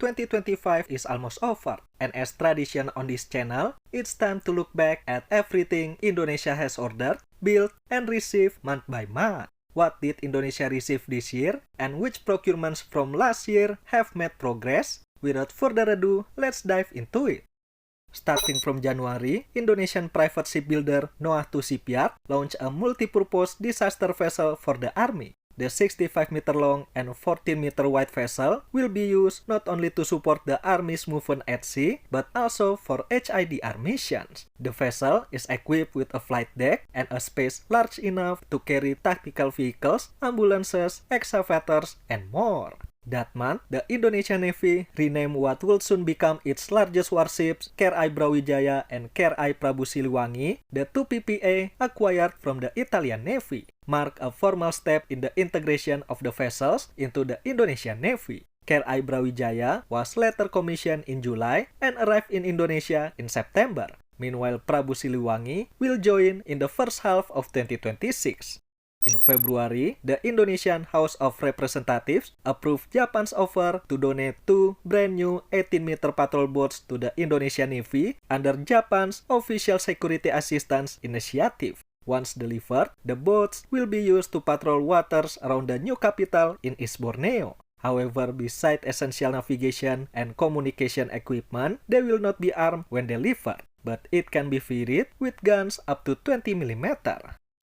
2025 is almost over, and as tradition on this channel, it's time to look back at everything Indonesia has ordered, built, and received month by month. What did Indonesia receive this year, and which procurements from last year have made progress? Without further ado, let's dive into it. Starting from January, Indonesian private shipbuilder Noah II Shipyard launched a multi-purpose disaster vessel for the Army. The 65-meter-long and 14-meter-wide vessel will be used not only to support the Army's movement at sea, but also for HIDR missions. The vessel is equipped with a flight deck and a space large enough to carry tactical vehicles, ambulances, excavators, and more. That month, the Indonesian Navy renamed what will soon become its largest warships, KRI Brawijaya and KRI Prabu Siliwangi, the two PPA acquired from the Italian Navy, mark a formal step in the integration of the vessels into the Indonesian Navy. KRI Brawijaya was later commissioned in July and arrived in Indonesia in September. Meanwhile, Prabu Siliwangi will join in the first half of 2026. In February, the Indonesian House of Representatives approved Japan's offer to donate two brand new 18-meter patrol boats to the Indonesian Navy under Japan's Official Security Assistance Initiative. Once delivered, the boats will be used to patrol waters around the new capital in East Borneo. However, besides essential navigation and communication equipment, they will not be armed when delivered, but it can be fitted with guns up to 20 mm.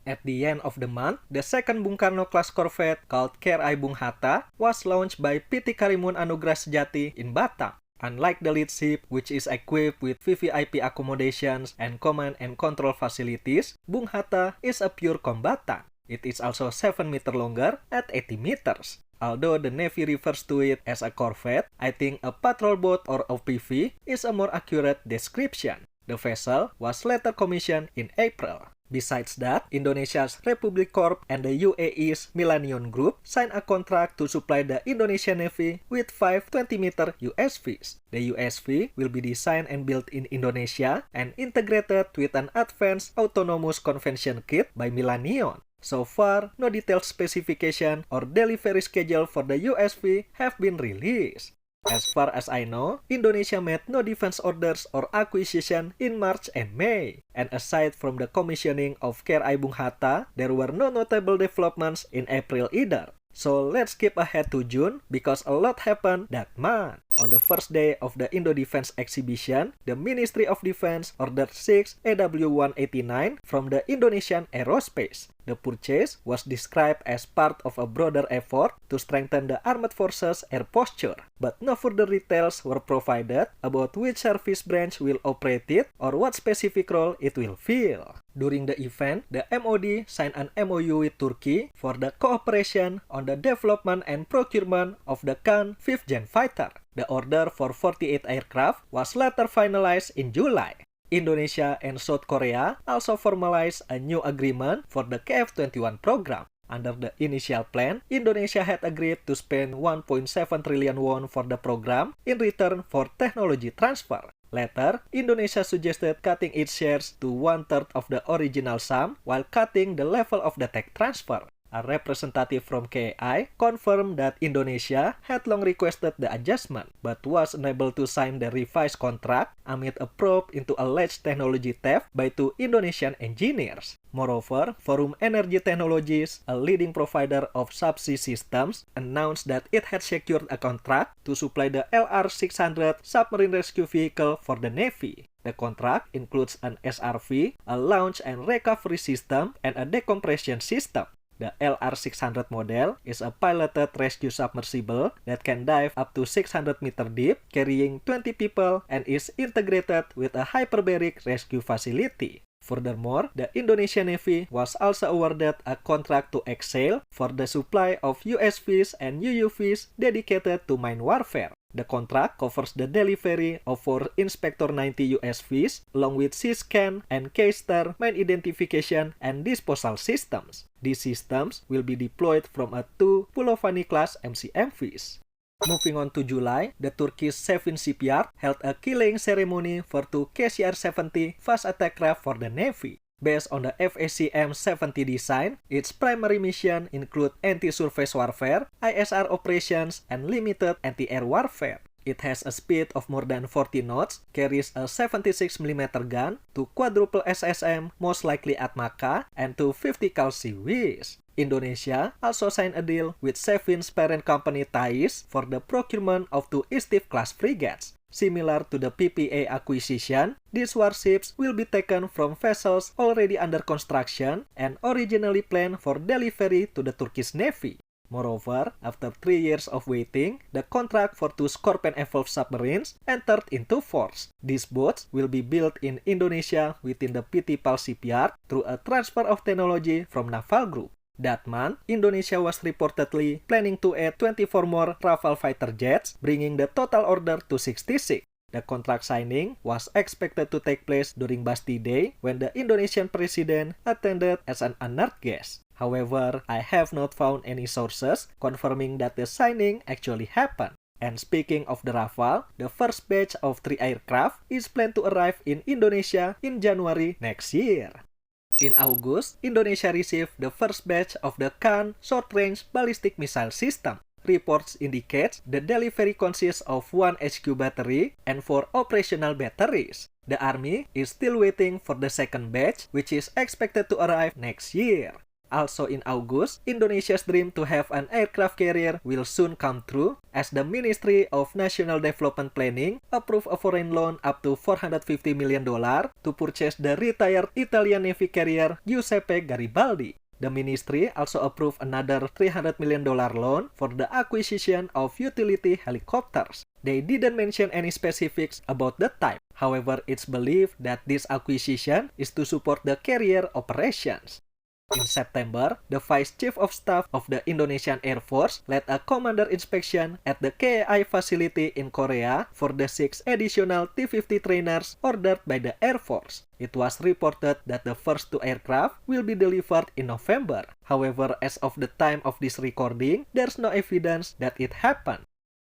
At the end of the month, the second Bung Karno-class corvette called KRI Bung Hatta was launched by PT Karimun Anugrah Sejati in Batam. Unlike the lead ship, which is equipped with VVIP accommodations and command and control facilities, Bung Hatta is a pure combatant. It is also 7 meter longer at 80 meters. Although the Navy refers to it as a corvette, I think a patrol boat or OPV is a more accurate description. The vessel was later commissioned in April. Besides that, Indonesia's Republic Corp and the UAE's Millennium Group signed a contract to supply the Indonesian Navy with 5 20-meter USVs. The USV will be designed and built in Indonesia and integrated with an advanced autonomous convention kit by Millennium. So far, no detailed specification or delivery schedule for the USV have been released. As far as I know, Indonesia made no defense orders or acquisition in March and May. And aside from the commissioning of KRI Bung Hatta, there were no notable developments in April either. So let's skip ahead to June because a lot happened that month. On the first day of the Indo-Defense exhibition, the Ministry of Defense ordered 6 AW-189 from the Indonesian Aerospace. The purchase was described as part of a broader effort to strengthen the armed forces' air posture, but no further details were provided about which service branch will operate it or what specific role it will fill. During the event, the MOD signed an MOU with Turkey for the cooperation on the development and procurement of the Khan 5th Gen fighter. The order for 48 aircraft was later finalized in July. Indonesia and South Korea also formalized a new agreement for the KF-21 program. Under the initial plan, Indonesia had agreed to spend 1.7 trillion won for the program in return for technology transfer. Later, Indonesia suggested cutting its shares to one-third of the original sum while cutting the level of the tech transfer. A representative from KAI confirmed that Indonesia had long requested the adjustment, but was unable to sign the revised contract amid a probe into alleged technology theft by two Indonesian engineers. Moreover, Forum Energy Technologies, a leading provider of subsea systems, announced that it had secured a contract to supply the LR-600 submarine rescue vehicle for the Navy. The contract includes an SRV, a launch and recovery system, and a decompression system. The LR-600 model is a piloted rescue submersible that can dive up to 600 meter deep, carrying 20 people, and is integrated with a hyperbaric rescue facility. Furthermore, the Indonesian Navy was also awarded a contract to Exsail for the supply of USVs and UUVs dedicated to mine warfare. The contract covers the delivery of 4 Inspector 90 USVs along with C-scan and K-star mine identification and disposal systems. These systems will be deployed from a 2 Pulovani-class MCMVs. Moving on to July, the Turkish Sevin Shipyard held a killing ceremony for 2 KCR-70 fast attack craft for the Navy. Based on the FACM-70 design, its primary mission include anti-surface warfare, ISR operations, and limited anti-air warfare. It has a speed of more than 40 knots, carries a 76mm gun, 2 quadruple SSM, most likely Atmaka, and 2 50 cal Seawees. Indonesia also signed a deal with Sevin's parent company Thais for the procurement of 2 Istif-class frigates. Similar to the PPA acquisition, these warships will be taken from vessels already under construction and originally planned for delivery to the Turkish Navy. Moreover, after 3 years of waiting, the contract for 2 Scorpion Evolved submarines entered into force. These boats will be built in Indonesia within the PT PAL shipyard through a transfer of technology from Naval Group. That month, Indonesia was reportedly planning to add 24 more Rafale fighter jets, bringing the total order to 66. The contract signing was expected to take place during Basti Day when the Indonesian president attended as an honored guest. However, I have not found any sources confirming that the signing actually happened. And speaking of the Rafale, the first batch of 3 aircraft is planned to arrive in Indonesia in January next year. In August, Indonesia received the first batch of the Khan short-range ballistic missile system. Reports indicate the delivery consists of 1 HQ battery and 4 operational batteries. The Army is still waiting for the second batch, which is expected to arrive next year. Also in August, Indonesia's dream to have an aircraft carrier will soon come true as the Ministry of National Development Planning approved a foreign loan up to $450 million to purchase the retired Italian Navy carrier Giuseppe Garibaldi. The ministry also approved another $300 million loan for the acquisition of utility helicopters. They didn't mention any specifics about the type. However, it's believed that this acquisition is to support the carrier operations. In September, the Vice Chief of Staff of the Indonesian Air Force led a commander inspection at the KAI facility in Korea for the 6 additional T-50 trainers ordered by the Air Force. It was reported that the first 2 aircraft will be delivered in November. However, as of the time of this recording, there's no evidence that it happened.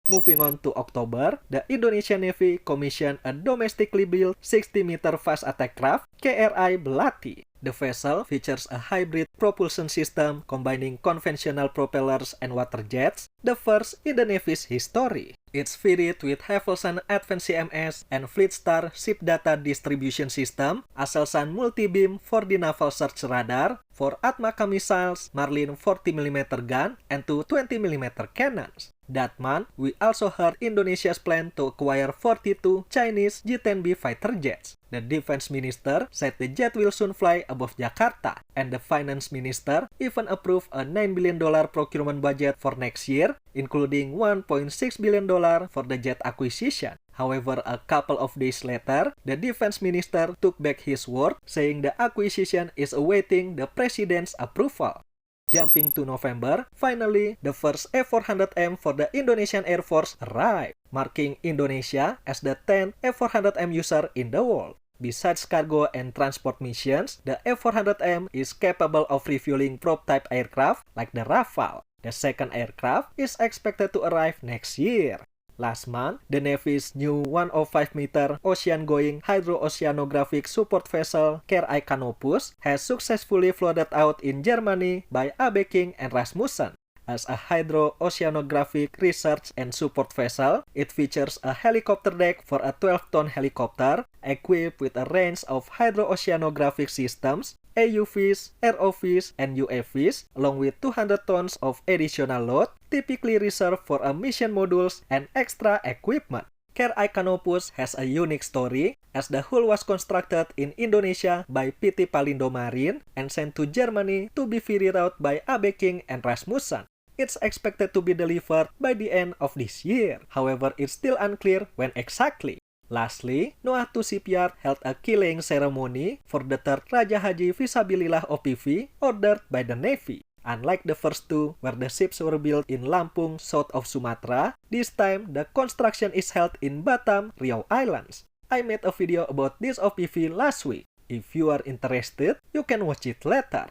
Moving on to October, the Indonesian Navy commissioned a domestically built 60-meter fast attack craft, KRI Belati. The vessel features a hybrid propulsion system combining conventional propellers and water jets, the first in the Navy's history. It's fitted with Havelsan Advanced CMS and Fleetstar Ship Data Distribution System, Aselsan Multi-Beam for the Naval Search Radar, 4 Atmaka missiles, Marlin 40mm gun, and 2 20mm cannons. That month, we also heard Indonesia's plan to acquire 42 Chinese J-10B fighter jets. The defense minister said the jet will soon fly above Jakarta, and the finance minister even approved a $9 billion procurement budget for next year, including $1.6 billion for the jet acquisition. However, a couple of days later, the defense minister took back his word, saying the acquisition is awaiting the president's approval. Jumping to November, finally, the first F-400M for the Indonesian Air Force arrived, marking Indonesia as the 10th F-400M user in the world. Besides cargo and transport missions, the F-400M is capable of refueling probe-type aircraft like the Rafale. The second aircraft is expected to arrive next year. Last month, the Navy's new 105-meter ocean-going hydro-oceanographic support vessel KRI Canopus has successfully floated out in Germany by AB King and Rasmussen. As a hydro-oceanographic research and support vessel, it features a helicopter deck for a 12-ton helicopter equipped with a range of hydro-oceanographic systems, AUVs, ROVs, and UAVs, along with 200 tons of additional load, typically reserved for mission modules and extra equipment. KRI Canopus has a unique story, as the hull was constructed in Indonesia by PT Palindo Marine and sent to Germany to be fitted out by AB King and Rasmussen. It's expected to be delivered by the end of this year. However, it's still unclear when exactly. Lastly, Noah 2 Shipyard held a key-laying ceremony for the third Raja Haji Fisabilillah OPV ordered by the Navy. Unlike the first 2, where the ships were built in Lampung, south of Sumatra, this time the construction is held in Batam, Riau Islands. I made a video about this OPV last week. If you are interested, you can watch it later.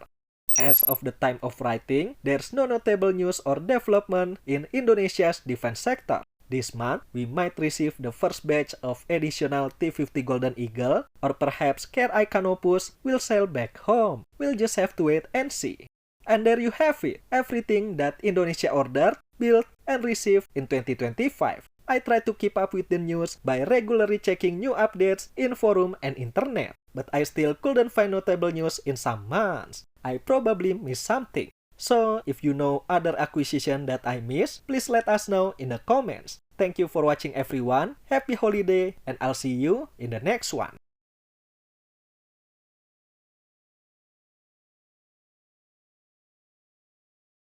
As of the time of writing, there's no notable news or development in Indonesia's defense sector. This month, we might receive the first batch of additional T-50 Golden Eagle, or perhaps KRI Canopus will sail back home. We'll just have to wait and see. And there you have it, everything that Indonesia ordered, built, and received in 2025. I try to keep up with the news by regularly checking new updates in forum and internet, but I still couldn't find notable news in some months. I probably missed something. So, if you know other acquisition that I missed, please let us know in the comments. Thank you for watching everyone, happy holiday, and I'll see you in the next one.